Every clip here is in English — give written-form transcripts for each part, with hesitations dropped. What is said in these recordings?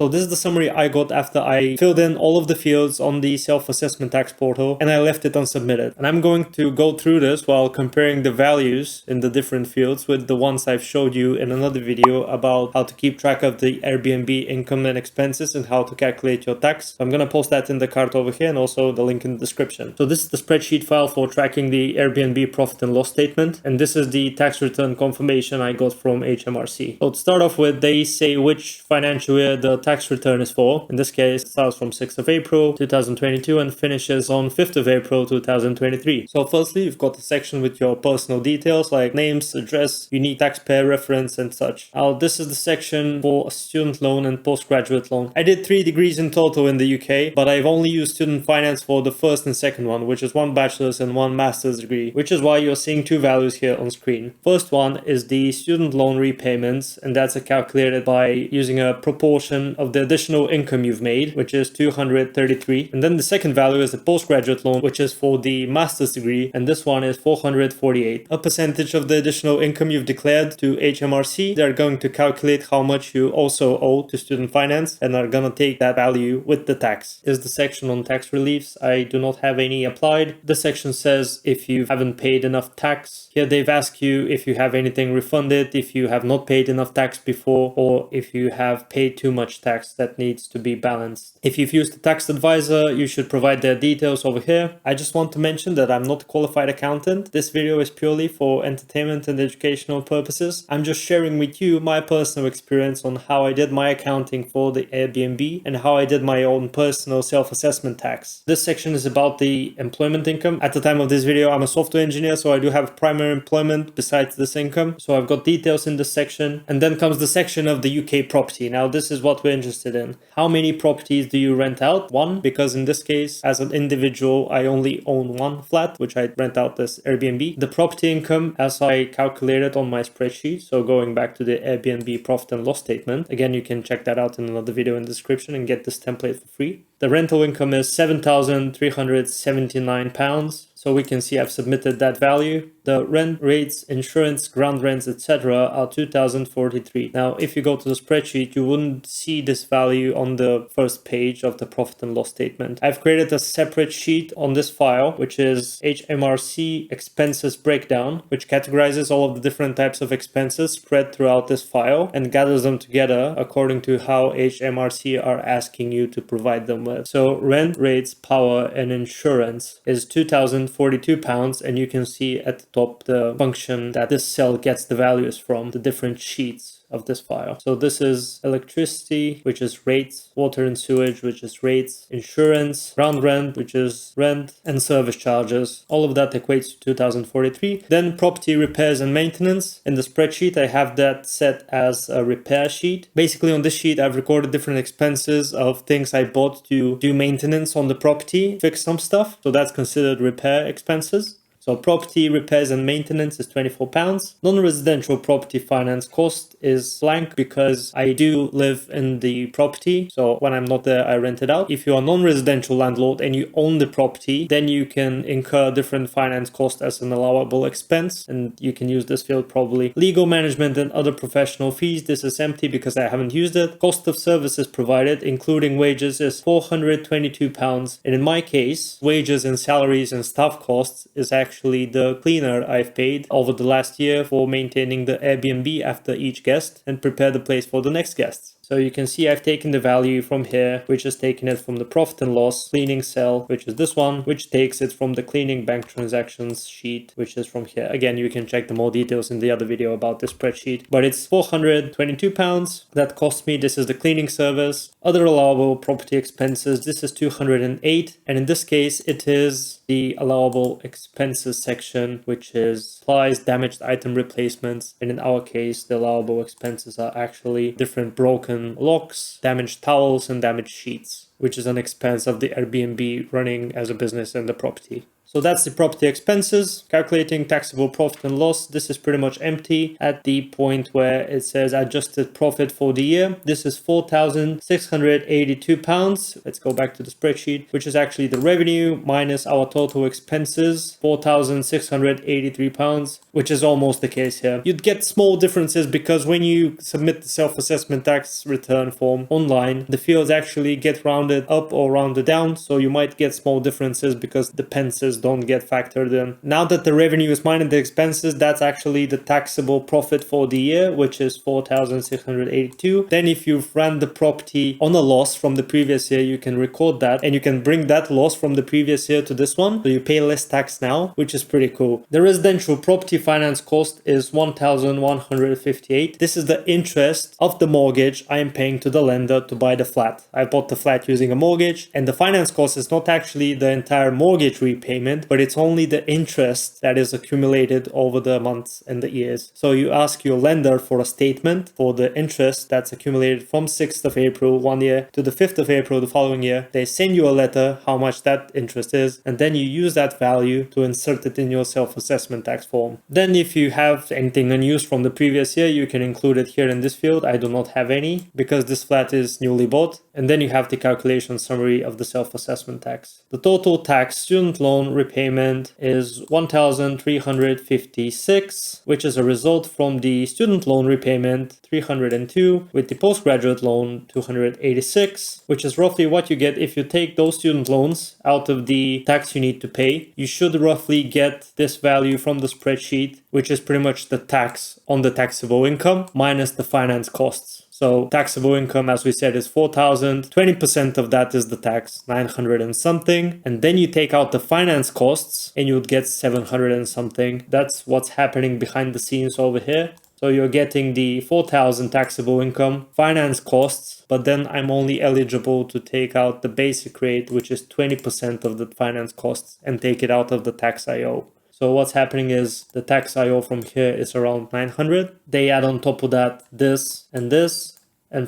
So this is the summary I got after I filled in all of the fields on the self-assessment tax portal and I left it unsubmitted. And I'm going to go through this while comparing the values in the different fields with the ones I've showed you in another video about how to keep track of the Airbnb income and expenses and how to calculate your tax. I'm going to post that in the card over here and also the link in the description. So this is the spreadsheet file for tracking the Airbnb profit and loss statement. And this is the tax return confirmation I got from HMRC. So to start off with, they say which financial year the tax return is for. In this case, it starts from 6th of April 2022 and finishes on 5th of April 2023. So firstly, you've got the section with your personal details like names, address, unique taxpayer reference and such. Now this is the section for a student loan and postgraduate loan. I did 3 degrees in total in the UK, but I've only used student finance for the first and second one, which is 1 bachelor's and 1 master's degree, which is why you're seeing 2 values here on screen. First one is the student loan repayments, and that's calculated by using a proportion of the additional income you've made, which is 233. And then the second value is the postgraduate loan, which is for the master's degree, and this one is 448. A percentage of the additional income you've declared to HMRC. They're going to calculate how much you also owe to student finance and are gonna take that value with the tax. Is the section on tax reliefs. I do not have any applied. The section says if you haven't paid enough tax. Here they've asked you if you have anything refunded, if you have not paid enough tax before, or if you have paid too much tax that needs to be balanced. If you've used a tax advisor, you should provide their details over here. I just want to mention that I'm not a qualified accountant. This video is purely for entertainment and educational purposes. I'm just sharing with you my personal experience on how I did my accounting for the Airbnb and how I did my own personal self-assessment tax. This section is about the employment income. At the time of this video, I'm a software engineer, so I do have primary employment besides this income. So I've got details in this section. And then comes the section of the UK property. Now this is what we're interested in. How many properties do you rent out? 1, because in this case, as an individual, I only own 1 flat, which I rent out this Airbnb. The property income, as I calculated on my spreadsheet, so going back to the Airbnb profit and loss statement, again, you can check that out in another video in the description and get this template for free. The rental income is £7,379. So we can see I've submitted that value. The rent rates, insurance, ground rents, etc. are 2,043. Now, if you go to the spreadsheet, you wouldn't see this value on the first page of the profit and loss statement. I've created a separate sheet on this file, which is HMRC expenses breakdown, which categorizes all of the different types of expenses spread throughout this file and gathers them together according to how HMRC are asking you to provide them with. So rent, rates, power, and insurance is £2,042, and you can see at the top the function that this cell gets the values from, the different sheets of this file. So this is electricity, which is rates, water and sewage, which is rates, insurance, ground rent, which is rent, and service charges. All of that equates to 2,043. Then property repairs and maintenance. In the spreadsheet, I have that set as a repair sheet. Basically on this sheet, I've recorded different expenses of things I bought to do maintenance on the property, fix some stuff. So that's considered repair expenses. So property repairs and maintenance is £24. Non-residential property finance cost is blank because I do live in the property. So when I'm not there, I rent it out. If you're a non-residential landlord and you own the property, then you can incur different finance costs as an allowable expense. And you can use this field probably. Legal management and other professional fees. This is empty because I haven't used it. Cost of services provided, including wages, is £422. And in my case, wages and salaries and staff costs is actually the cleaner I've paid over the last year for maintaining the Airbnb after each guest and prepare the place for the next guests. So you can see I've taken the value from here, which is taking it from the profit and loss cleaning cell, which is this one, which takes it from the cleaning bank transactions sheet, which is from here. Again, you can check the more details in the other video about this spreadsheet, but it's £422 that cost me. This is the cleaning service. Other allowable property expenses, this is 208. And in this case, it is the allowable expenses section, which is supplies, damaged item replacements. And in our case, the allowable expenses are actually different broken locks, damaged towels, and damaged sheets, which is an expense of the Airbnb running as a business in the property. So that's the property expenses. Calculating taxable profit and loss. This is pretty much empty at the point where it says adjusted profit for the year. This is £4,682. Let's go back to the spreadsheet, which is actually the revenue minus our total expenses, £4,683, which is almost the case here. You'd get small differences because when you submit the self-assessment tax return form online, the fields actually get rounded up or rounded down. So you might get small differences because the pences don't get factored in. Now that the revenue is minus the expenses, that's actually the taxable profit for the year, which is 4,682. Then if you've ran the property on a loss from the previous year, you can record that and you can bring that loss from the previous year to this one. So you pay less tax now, which is pretty cool. The residential property finance cost is 1,158. This is the interest of the mortgage I am paying to the lender to buy the flat. I bought the flat using a mortgage, and the finance cost is not actually the entire mortgage repayment, but it's only the interest that is accumulated over the months and the years. So you ask your lender for a statement for the interest that's accumulated from 6th of April one year to the 5th of April the following year. They send you a letter how much that interest is, and then you use that value to insert it in your self-assessment tax form. Then if you have anything unused from the previous year, you can include it here in this field. I do not have any because this flat is newly bought. And then you have the calculation summary of the self-assessment tax. The total tax student loan repayment is 1,356, which is a result from the student loan repayment 302, with the postgraduate loan 286, which is roughly what you get if you take those student loans out of the tax you need to pay. You should roughly get this value from the spreadsheet, which is pretty much the tax on the taxable income minus the finance costs. So taxable income, as we said, is 4,000. 20% of that is the tax, 900 and something. And then you take out the finance costs and you would get 700 and something. That's what's happening behind the scenes over here. So you're getting the 4,000 taxable income, finance costs, but then I'm only eligible to take out the basic rate, which is 20% of the finance costs, and take it out of the tax I owe. So what's happening is the tax I owe from here is around 900. They add on top of that this, and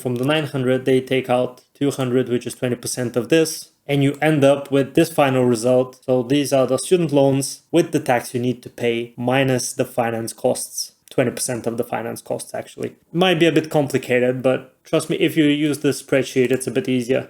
from the 900 they take out 200, which is 20% of this, and you end up with this final result. So these are the student loans with the tax you need to pay minus the finance costs. 20% of the finance costs actually. Might be a bit complicated, but trust me, if you use this spreadsheet, it's a bit easier.